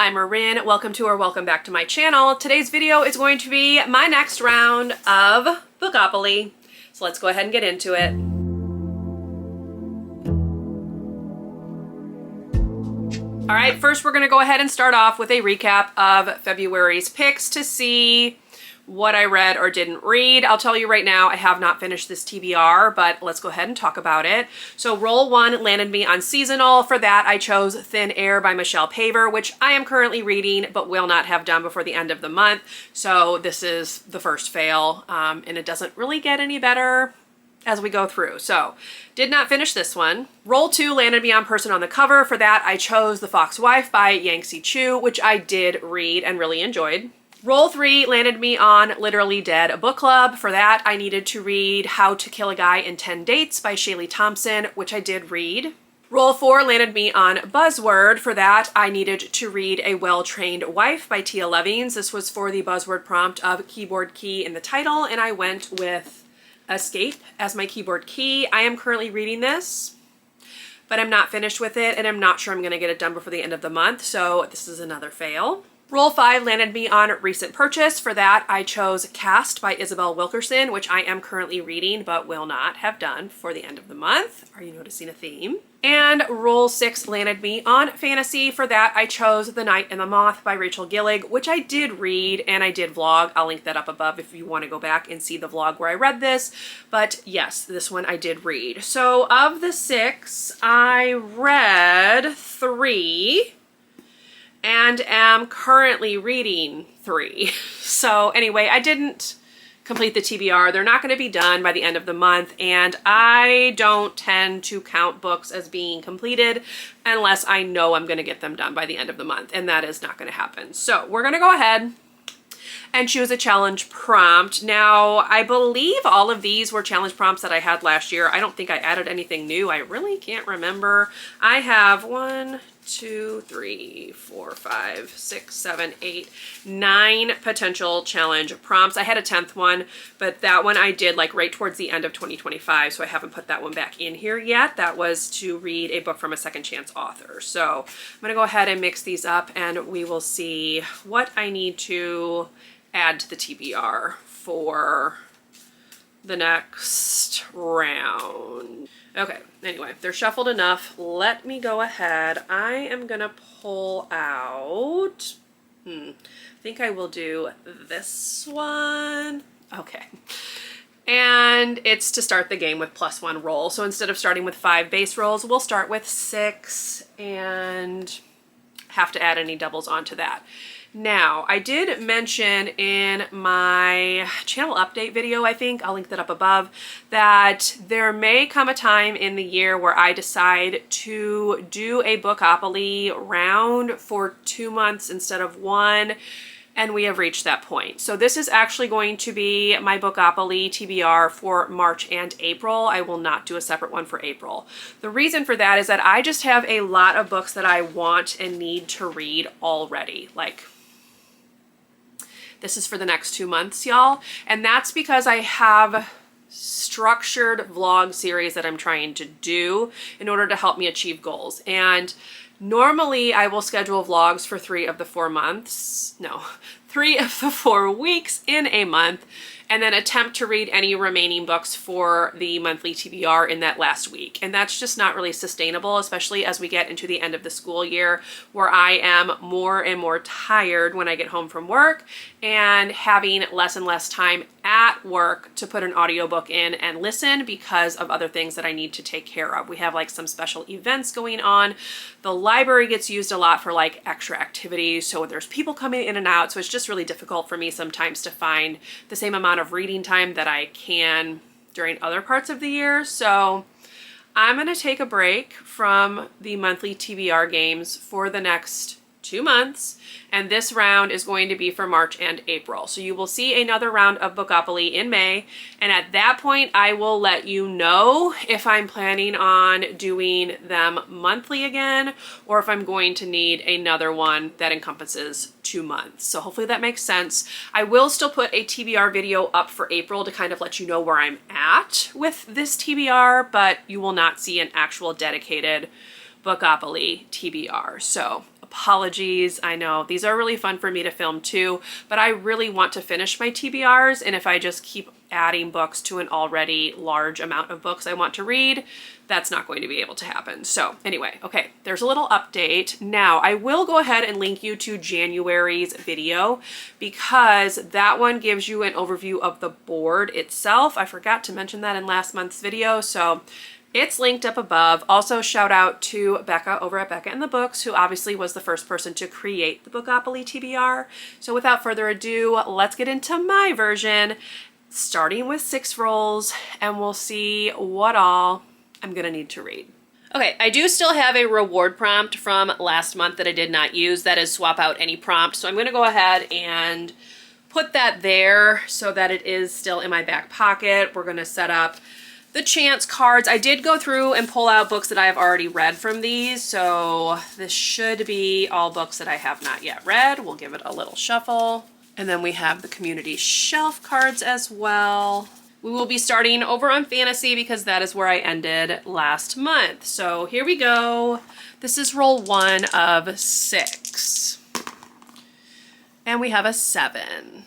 I'm Marin. Welcome to or welcome back to my channel. Today's video is going to be my next round of Bookopoly. So let's go ahead and get into it. All right, first we're gonna go ahead and start off with a recap of February's picks to see what I read or didn't read. I'll tell you right now, I have not finished this TBR, but let's go ahead and talk about it. So roll one landed me on seasonal. For that, I chose Thin Air by Michelle Paver, which I am currently reading, but will not have done before the end of the month. So this is the first fail, and it doesn't really get any better as we go through. So did not finish this one. Roll two landed me on Person on the Cover. For that, I chose The Fox Wife by Yangtze Chu, which I did read and really enjoyed. Roll three landed me on Literally Dead, a book club. For that, I needed to read How to Kill a Guy in 10 Dates by Shaylee Thompson, which I did read. Roll four landed me on Buzzword. For that, I needed to read A Well-Trained Wife by Tia Levings. This was for the buzzword prompt of keyboard key in the title, and I went with Escape as my keyboard key. I am currently reading this, but I'm not finished with it, and I'm not sure I'm gonna get it done before the end of the month, so this is another fail. Roll five landed me on Recent Purchase. For that, I chose Cast by Isabel Wilkerson, which I am currently reading, but will not have done for the end of the month. Are you noticing a theme? And roll six landed me on Fantasy. For that, I chose The Night and the Moth by Rachel Gillig, which I did read and I did vlog. I'll link that up above if you want to go back and see the vlog where I read this. But yes, this one I did read. So of the six, I read three and am currently reading three. So anyway, I didn't complete the TBR. They're not going to be done by the end of the month, and I don't tend to count books as being completed unless I know I'm going to get them done by the end of the month, and that is not going to happen. So we're going to go ahead and choose a challenge prompt. Now, I believe all of these were challenge prompts that I had last year. I don't think I added anything new. I really can't remember. I have 1, 2, 3, 4, 5, 6, 7, 8, 9 potential challenge prompts. I had a 10th one, but that one I did like right towards the end of 2025, so I haven't put that one back in here yet. That was to read a book from a second chance author. So I'm gonna go ahead and mix these up and we will see what I need to add to the TBR for the next round. Okay, anyway, they're shuffled enough. Let me go ahead. I am gonna pull out, I think I will do this one. Okay. And it's to start the game with +1 roll. So instead of starting with 5 base rolls, we'll start with 6 and have to add any doubles onto that. Now, I did mention in my channel update video, I think, I'll link that up above, that there may come a time in the year where I decide to do a Bookopoly round for 2 months instead of 1, and we have reached that point. So this is actually going to be my Bookopoly TBR for March and April. I will not do a separate one for April. The reason for that is that I just have a lot of books that I want and need to read already. Like, this is for the next 2 months, y'all. And that's because I have structured vlog series that I'm trying to do in order to help me achieve goals. And normally I will schedule vlogs for 3 of the 4 months. No, 3 of the 4 weeks in a month, and then attempt to read any remaining books for the monthly TBR in that last week. And that's just not really sustainable, especially as we get into the end of the school year, where I am more and more tired when I get home from work and having less and less time at work to put an audiobook in and listen because of other things that I need to take care of. We have like some special events going on. The library gets used a lot for like extra activities, so there's people coming in and out, so it's just really difficult for me sometimes to find the same amount of reading time that I can during other parts of the year. So I'm gonna take a break from the monthly TBR games for the next 2 months, and this round is going to be for March and April. So you will see another round of Bookopoly in May, and at that point I will let you know if I'm planning on doing them monthly again or if I'm going to need another one that encompasses 2 months. So hopefully that makes sense. I will still put a TBR video up for April to kind of let you know where I'm at with this TBR, but you will not see an actual dedicated Bookopoly TBR. So apologies, I know these are really fun for me to film too, but I really want to finish my TBRs, and if I just keep adding books to an already large amount of books I want to read, that's not going to be able to happen. So anyway, okay, there's a little update. Now I will go ahead and link you to January's video because that one gives you an overview of the board itself. I forgot to mention that in last month's video, so it's linked up above. Also, shout out to Becca over at Becca and the Books, who obviously was the first person to create the Bookopoly TBR. So without further ado, let's get into my version, starting with 6 rolls, and we'll see what all I'm gonna need to read. Okay, I do still have a reward prompt from last month that I did not use. That is swap out any prompt. So I'm gonna go ahead and put that there so that it is still in my back pocket. We're gonna set up the chance cards. I did go through and pull out books that I have already read from these, so this should be all books that I have not yet read. We'll give it a little shuffle. And then we have the community shelf cards as well. We will be starting over on fantasy because that is where I ended last month. So here we go. This is roll 1 of 6. And we have a 7.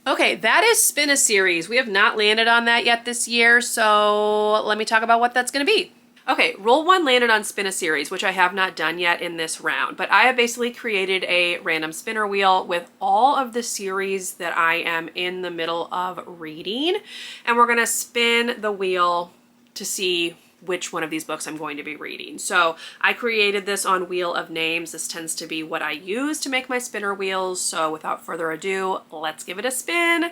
Okay, that is Spin a Series. We have not landed on that yet this year, so let me talk about what that's going to be. Okay, roll 1 landed on Spin a Series, which I have not done yet in this round, but I have basically created a random spinner wheel with all of the series that I am in the middle of reading, and we're going to spin the wheel to see which one of these books I'm going to be reading. So I created this on Wheel of Names. This tends to be what I use to make my spinner wheels. So without further ado, let's give it a spin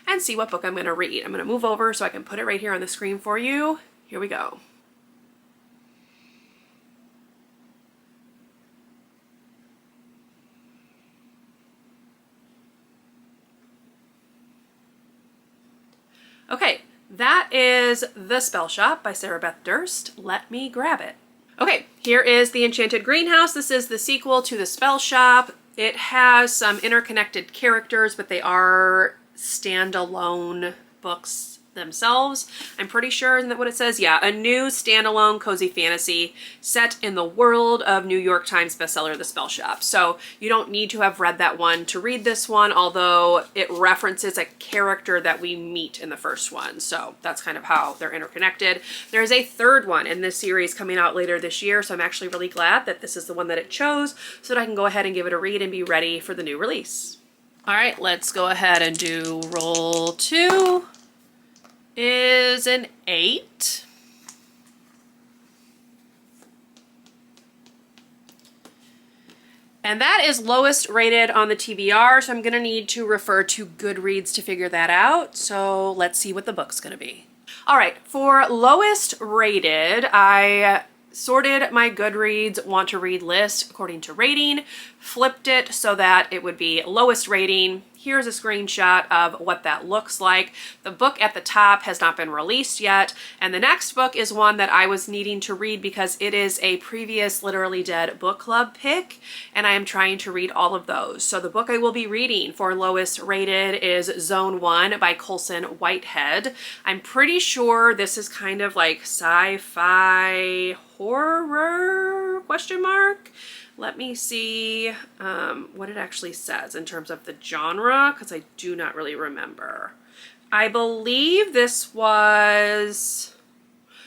and see what book I'm going to read. I'm going to move over so I can put it right here on the screen for you. Here we go. Okay, that is The Spell Shop by Sarah Beth Durst. Let me grab it. Okay, here is The Enchanted Greenhouse. This is the sequel to The Spell Shop. It has some interconnected characters, but they are standalone books themselves. I'm pretty sure, isn't that what it says? Yeah, a new standalone cozy fantasy set in the world of New York Times bestseller The Spell Shop. So you don't need to have read that one to read this one, although it references a character that we meet in the first one. So that's kind of how they're interconnected. There's a third one in this series coming out later this year, so I'm actually really glad that this is the one that it chose so that I can go ahead and give it a read and be ready for the new release. All right, let's go ahead and do roll 2. Is an 8. And that is lowest rated on the TBR, so I'm going to need to refer to Goodreads to figure that out. So let's see what the book's going to be. All right, for lowest rated, I sorted my Goodreads want to read list according to rating, flipped it so that it would be lowest rating. Here's a screenshot of what that looks like. The book at the top has not been released yet, and the next book is one that I was needing to read because it is a previous Literally Dead book club pick, and I am trying to read all of those. So the book I will be reading for lowest rated is Zone 1 by Colson Whitehead. I'm pretty sure this is kind of like sci-fi horror, question mark? Let me see what it actually says in terms of the genre, because I do not really remember. I believe this was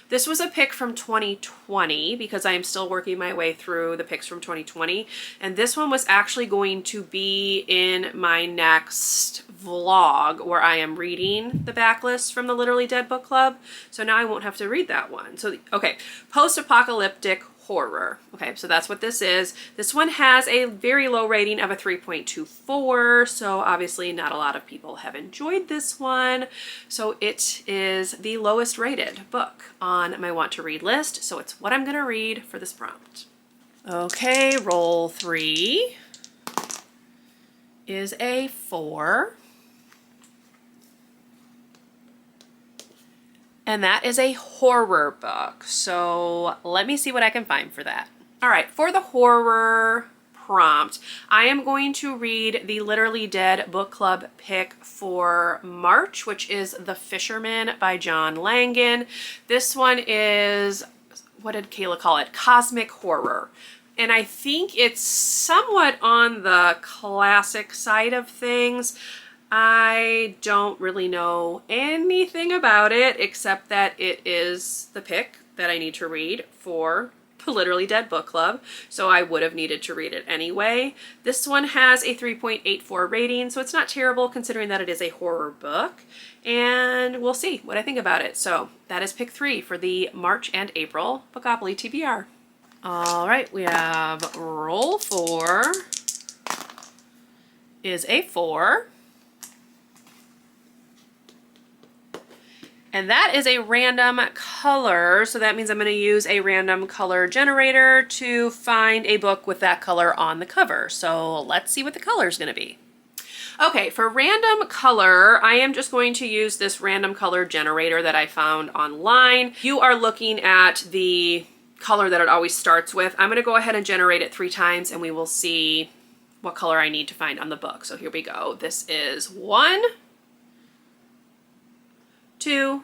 a pick from 2020 because I am still working my way through the picks from 2020. And this one was actually going to be in my next vlog where I am reading the backlist from the Literally Dead book club. So now I won't have to read that one. So, okay, post-apocalyptic horror. Okay, so that's what this is. This one has a very low rating of a 3.24, so obviously not a lot of people have enjoyed this one. So it is the lowest rated book on my want to read list, so it's what I'm going to read for this prompt. Okay, roll 3 is a 4. And that is a horror book. So let me see what I can find for that. All right, for the horror prompt. I am going to read the Literally Dead book club pick for March, which is The Fisherman by John Langan. This one is, what did Kayla call it? Cosmic horror. And I think it's somewhat on the classic side of things. I don't really know anything about it except that it is the pick that I need to read for the Literally Dead book club, so I would have needed to read it anyway. This one has a 3.84 rating, so it's not terrible considering that it is a horror book, and we'll see what I think about it. So that is pick 3 for the March and April Bookopoly TBR. All right, we have roll 4 is a 4. And that is a random color, so that means I'm going to use a random color generator to find a book with that color on the cover. So let's see what the color is going to be. Okay, for random color, I am just going to use this random color generator that I found online. You are looking at the color that it always starts with. I'm going to go ahead and generate it 3 times and we will see what color I need to find on the book. So here we go. This is 1, 2,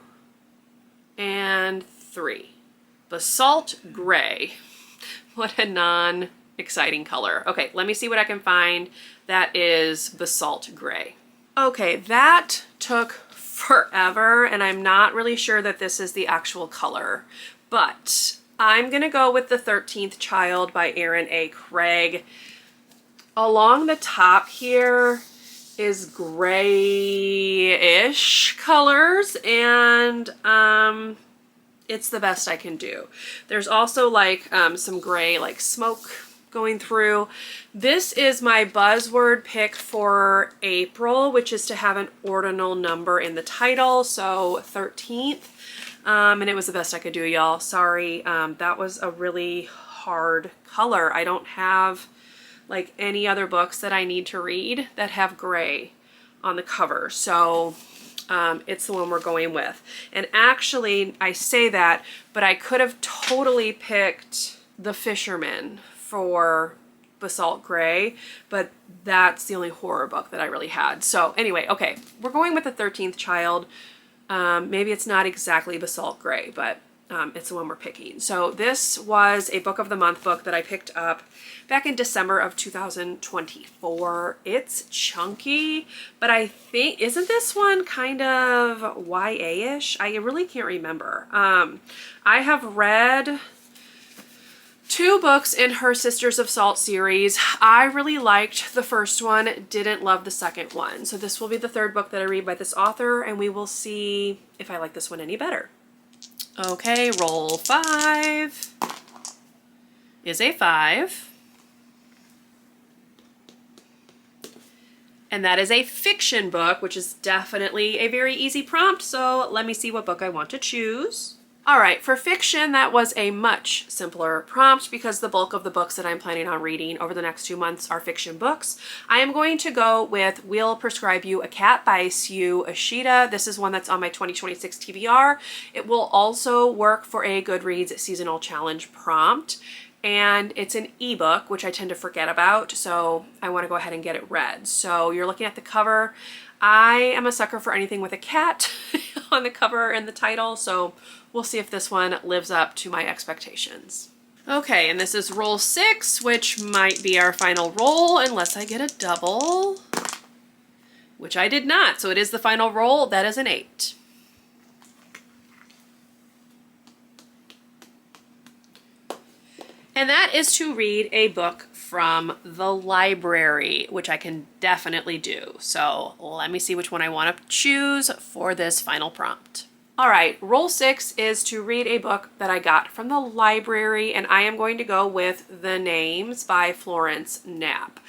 and 3. Basalt gray. What a non-exciting color. Okay, let me see what I can find that is basalt gray. Okay, that took forever, and I'm not really sure that this is the actual color, but I'm gonna go with The 13th Child by Aaron A. Craig. Along the top here is grayish colors, and it's the best I can do. There's also like some gray like smoke going through. This is my buzzword pick for April, which is to have an ordinal number in the title, so 13th, and it was the best I could do, y'all. Sorry, that was a really hard color. I don't have like any other books that I need to read that have gray on the cover, so it's the one we're going with. And actually, I say that, but I could have totally picked The Fisherman for basalt gray, but that's the only horror book that I really had. So anyway, okay, we're going with The 13th Child. Maybe it's not exactly basalt gray, but it's the one we're picking. So this was a book of the month book that I picked up back in December of 2024. It's chunky, but I think, isn't this one kind of YA-ish? I really can't remember. I have read 2 books in her Sisters of Salt series. I really liked the first one, didn't love the second one. So this will be the 3rd book that I read by this author, and we will see if I like this one any better. Okay, roll 5 is a 5. And that is a fiction book, which is definitely a very easy prompt. So let me see what book I want to choose. All right, for fiction, that was a much simpler prompt because the bulk of the books that I'm planning on reading over the next 2 months are fiction books. I am going to go with We'll Prescribe You a Cat by Sue Ashita. This is one that's on my 2026 TBR. It will also work for a Goodreads seasonal challenge prompt. And it's an ebook, which I tend to forget about, so I want to go ahead and get it read. So you're looking at the cover. I am a sucker for anything with a cat on the cover and the title, so we'll see if this one lives up to my expectations. Okay, and this is roll 6, which might be our final roll unless I get a double, which I did not. So it is the final roll. That is an 8. And that is to read a book from the library, which I can definitely do. So let me see which one I want to choose for this final prompt. All right, roll 6 is to read a book that I got from the library, and I am going to go with The Names by Florence Knapp.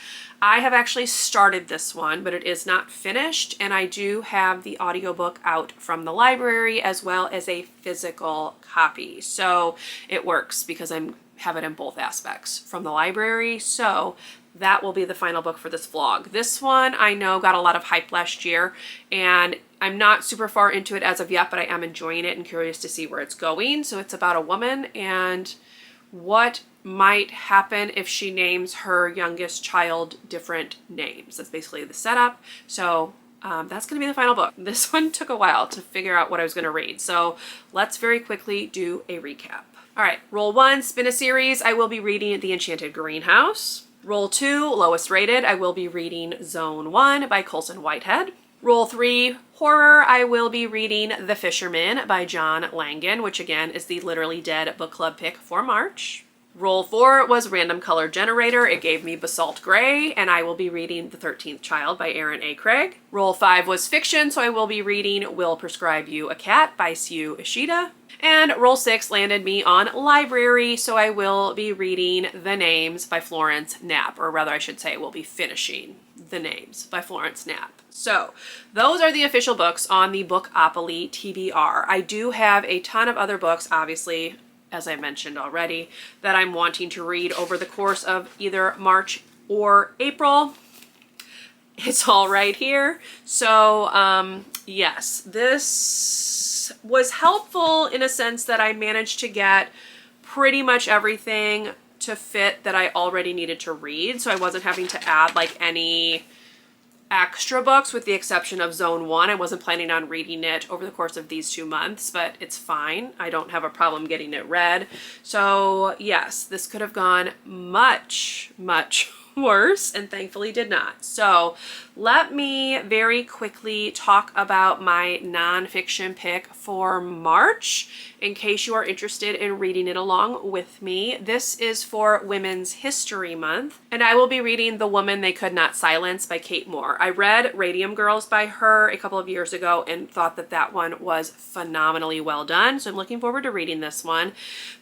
I have actually started this one, but it is not finished, and I do have the audiobook out from the library as well as a physical copy. So it works because I have it in both aspects from the library. So that will be the final book for this vlog. This one I know got a lot of hype last year, and I'm not super far into it as of yet, but I am enjoying it and curious to see where it's going. So it's about a woman, and what might happen if she names her youngest child different names. That's basically the setup. So that's going to be the final book. This one took a while to figure out what I was going to read. So let's very quickly do a recap. All right, roll 1, spin a series. I will be reading The Enchanted Greenhouse. Roll 2, lowest rated. I will be reading Zone 1 by Colson Whitehead. Roll 3, horror. I will be reading The Fisherman by John Langan, which again is the Literally Dead book club pick for March. Roll 4 was random color generator. It gave me Basalt Gray, and I will be reading The 13th Child by Aaron A. Craig. Roll 5 was fiction, so I will be reading Will Prescribe You a Cat by Sue Ishida. And roll 6 landed me on library, so I will be reading The Names by Florence Knapp, or rather I should say we'll be finishing The Names by Florence Knapp. So those are the official books on the Bookopoly TBR. I do have a ton of other books, obviously, as I mentioned already, that I'm wanting to read over the course of either March or April. It's all right here. So yes, this was helpful in a sense that I managed to get pretty much everything to fit that I already needed to read. So I wasn't having to add like any extra books with the exception of Zone 1. I wasn't planning on reading it over the course of these 2 months, but it's fine. I don't have a problem getting it read. So yes, this could have gone much, much worse, and thankfully did not. So let me very quickly talk about my nonfiction pick for March in case you are interested in reading it along with me. This is for Women's History Month, and I will be reading The Woman They Could Not Silence by Kate Moore. I read Radium Girls by her a couple of years ago and thought that that one was phenomenally well done, so I'm looking forward to reading this one.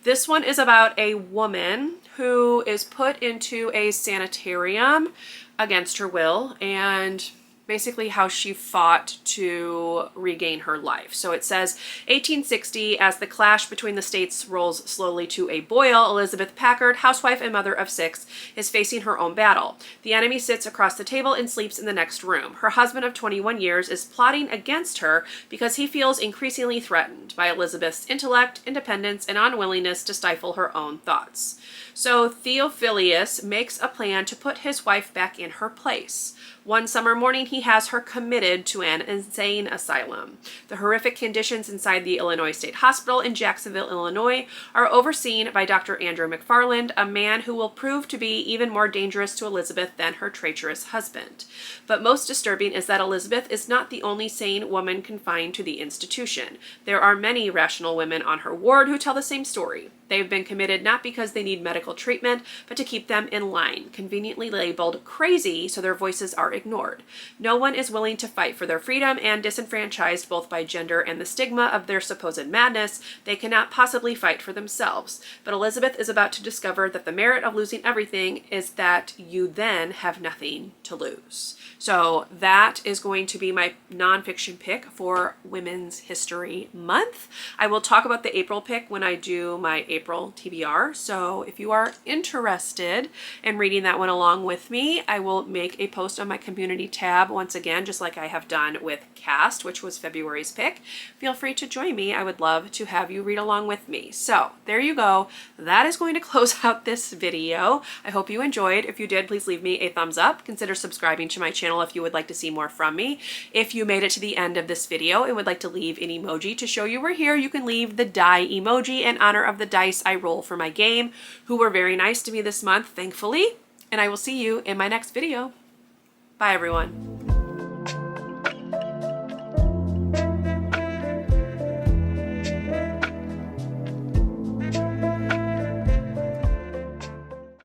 This one is about a woman who is put into a sanitarium against her will, and basically how she fought to regain her life. So it says 1860, as the clash between the states rolls slowly to a boil, Elizabeth Packard, housewife and mother of 6, is facing her own battle. The enemy sits across the table and sleeps in the next room. Her husband of 21 years is plotting against her because he feels increasingly threatened by Elizabeth's intellect, independence, and unwillingness to stifle her own thoughts. So Theophilus makes a plan to put his wife back in her place. One summer morning, he has her committed to an insane asylum. The horrific conditions inside the Illinois State Hospital in Jacksonville, Illinois, are overseen by Dr. Andrew McFarland, a man who will prove to be even more dangerous to Elizabeth than her treacherous husband. But most disturbing is that Elizabeth is not the only sane woman confined to the institution. There are many rational women on her ward who tell the same story. They have been committed not because they need medical treatment, but to keep them in line, conveniently labeled crazy so their voices are ignored. No one is willing to fight for their freedom, and disenfranchised both by gender and the stigma of their supposed madness, they cannot possibly fight for themselves. But Elizabeth is about to discover that the merit of losing everything is that you then have nothing to lose. So that is going to be my nonfiction pick for Women's History Month. I will talk about the April pick when I do my April TBR. So if you are interested in reading that one along with me, I will make a post on my community tab once again, just like I have done with Cast, which was February's pick. Feel free to join me. I would love to have you read along with me. So there you go. That is going to close out this video. I hope you enjoyed. If you did, please leave me a thumbs up. Consider subscribing to my channel if you would like to see more from me. If you made it to the end of this video and would like to leave an emoji to show you were here, you can leave the die emoji in honor of the dice I roll for my game, who were very nice to me this month, thankfully. And I will see you in my next video. Bye, everyone.